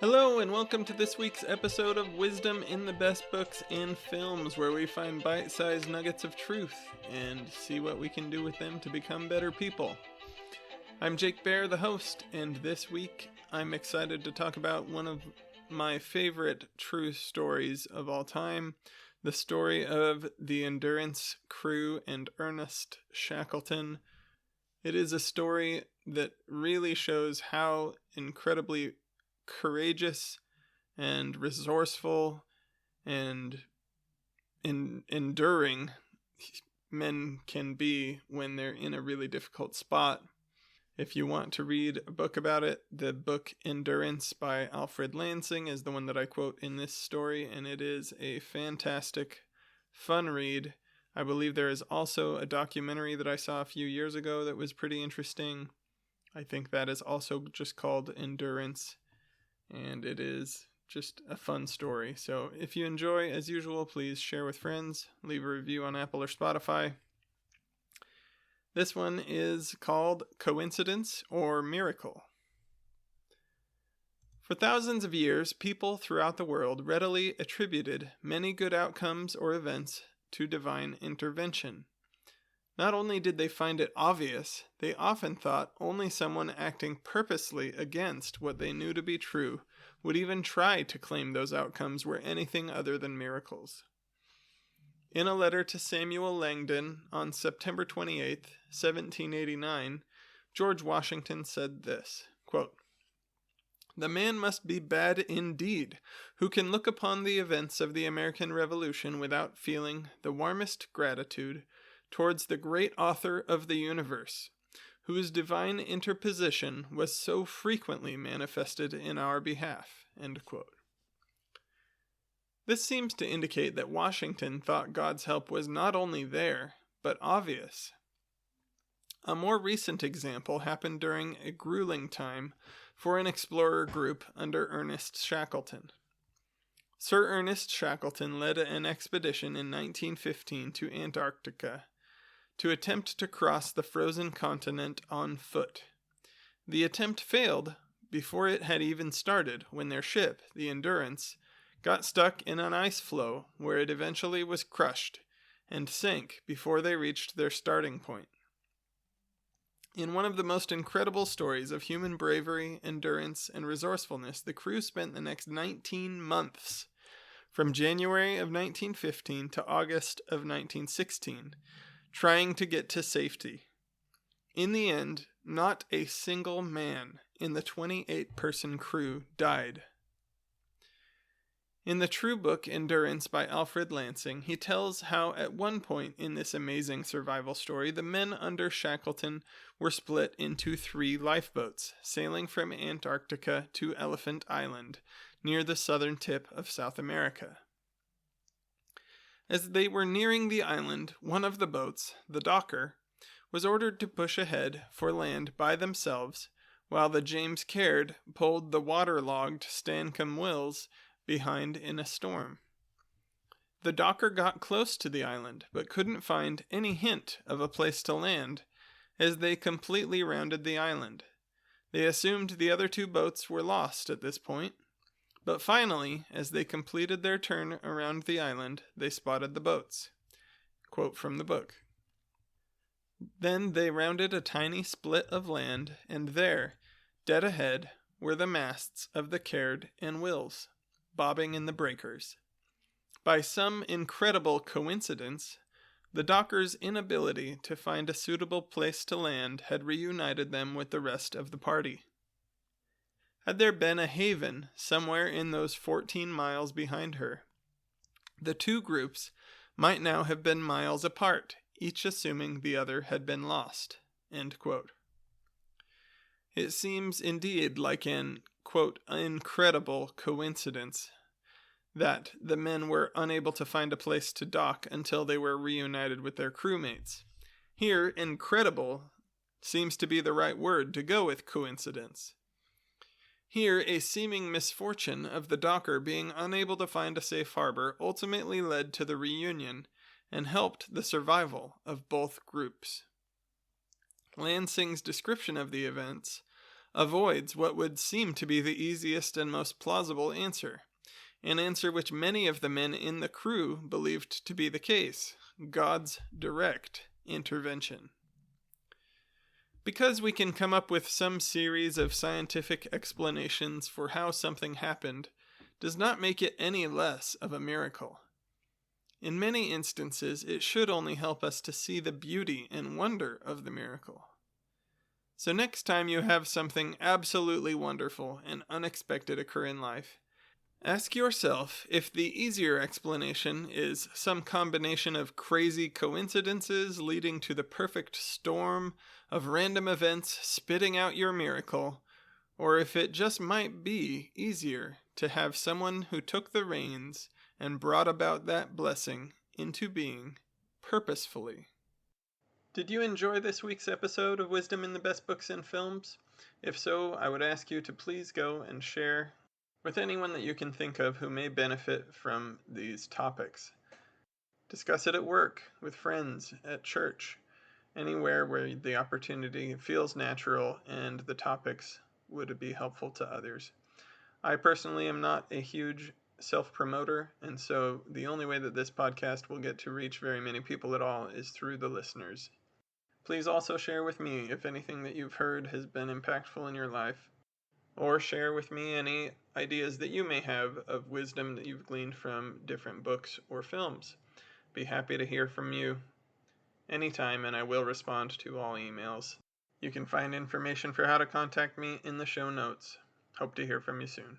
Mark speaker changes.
Speaker 1: Hello, and welcome to this week's episode of Wisdom in the Best Books and Films, where we find bite-sized nuggets of truth and see what we can do with them to become better people. I'm Jake Bear, the host, and this week I'm excited to talk about one of my favorite true stories of all time, the story of the Endurance crew and Ernest Shackleton. It is a story that really shows how incredibly courageous and resourceful and enduring men can be when they're in a really difficult spot. If you want to read a book about it, the book Endurance by Alfred Lansing is the one that I quote in this story, and it is a fantastic, fun read. I believe there is also a documentary that I saw a few years ago that was pretty interesting. I think that is also just called Endurance. And it is just a fun story. So if you enjoy, as usual, please share with friends, leave a review on Apple or Spotify. This one is called Coincidence or Miracle. For thousands of years, people throughout the world readily attributed many good outcomes or events to divine intervention. Not only did they find it obvious, they often thought only someone acting purposely against what they knew to be true would even try to claim those outcomes were anything other than miracles. In a letter to Samuel Langdon on September 28, 1789, George Washington said this, quote, "The man must be bad indeed who can look upon the events of the American Revolution without feeling the warmest gratitude towards the great author of the universe, whose divine interposition was so frequently manifested in our behalf." End quote. This seems to indicate that Washington thought God's help was not only there, but obvious. A more recent example happened during a grueling time for an explorer group under Ernest Shackleton. Sir Ernest Shackleton led an expedition in 1915 to Antarctica to attempt to cross the frozen continent on foot. The attempt failed before it had even started when their ship, the Endurance, got stuck in an ice floe where it eventually was crushed and sank before they reached their starting point. In one of the most incredible stories of human bravery, endurance, and resourcefulness, the crew spent the next 19 months, from January of 1915 to August of 1916, trying to get to safety. In the end, not a single man in the 28-person crew died. In the true book Endurance by Alfred Lansing, he tells how at one point in this amazing survival story, the men under Shackleton were split into 3 lifeboats, sailing from Antarctica to Elephant Island, near the southern tip of South America. As they were nearing the island, one of the boats, the Docker, was ordered to push ahead for land by themselves, while the James Caird pulled the waterlogged Stancomb Wills behind in a storm. The Docker got close to the island, but couldn't find any hint of a place to land, as they completely rounded the island. They assumed the other 2 boats were lost at this point. But finally, as they completed their turn around the island, they spotted the boats. Quote from the book. "Then they rounded a tiny split of land, and there, dead ahead, were the masts of the Caird and Wills, bobbing in the breakers. By some incredible coincidence, the Docker's inability to find a suitable place to land had reunited them with the rest of the party. Had there been a haven somewhere in those 14 miles behind her, the 2 groups might now have been miles apart, each assuming the other had been lost." End quote. It seems indeed like an, quote, incredible coincidence that the men were unable to find a place to dock until they were reunited with their crewmates. Here, incredible seems to be the right word to go with coincidence. Here, a seeming misfortune of the Docker being unable to find a safe harbor ultimately led to the reunion and helped the survival of both groups. Lansing's description of the events avoids what would seem to be the easiest and most plausible answer, an answer which many of the men in the crew believed to be the case: God's direct intervention. Because we can come up with some series of scientific explanations for how something happened does not make it any less of a miracle. In many instances, it should only help us to see the beauty and wonder of the miracle. So next time you have something absolutely wonderful and unexpected occur in life, ask yourself if the easier explanation is some combination of crazy coincidences leading to the perfect storm of random events spitting out your miracle, or if it just might be easier to have someone who took the reins and brought about that blessing into being purposefully. Did you enjoy this week's episode of Wisdom in the Best Books and Films? If so, I would ask you to please go and share with anyone that you can think of who may benefit from these topics. Discuss it at work, with friends, at church, anywhere where the opportunity feels natural and the topics would be helpful to others. I personally am not a huge self-promoter, and so the only way that this podcast will get to reach very many people at all is through the listeners. Please also share with me if anything that you've heard has been impactful in your life, or share with me any ideas that you may have of wisdom that you've gleaned from different books or films. Be happy to hear from you anytime, and I will respond to all emails. You can find information for how to contact me in the show notes. Hope to hear from you soon.